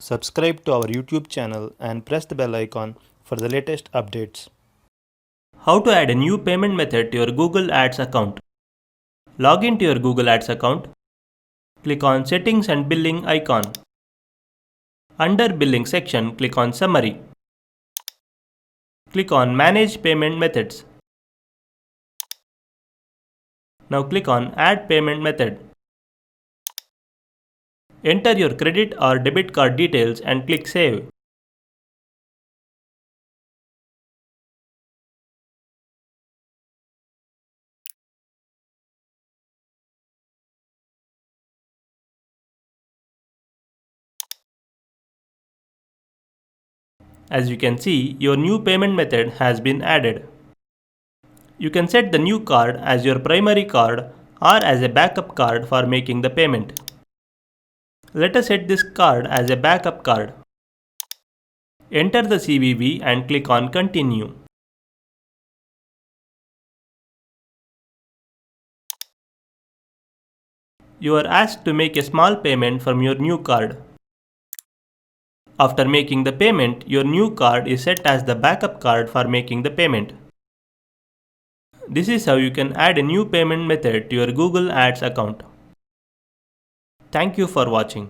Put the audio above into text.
Subscribe to our YouTube channel and press the bell icon for the latest updates. How to add a new payment method to your Google Ads account. Log into your Google Ads account. Click on Settings and Billing icon. Under Billing section, click on Summary. Click on Manage Payment Methods. Now click on Add Payment Method. Enter your credit or debit card details and click Save. As you can see, your new payment method has been added. You can set the new card as your primary card or as a backup card for making the payment. Let us set this card as a backup card. Enter the CVV and click on Continue. You are asked to make a small payment from your new card. After making the payment, your new card is set as the backup card for making the payment. This is how you can add a new payment method to your Google Ads account. Thank you for watching.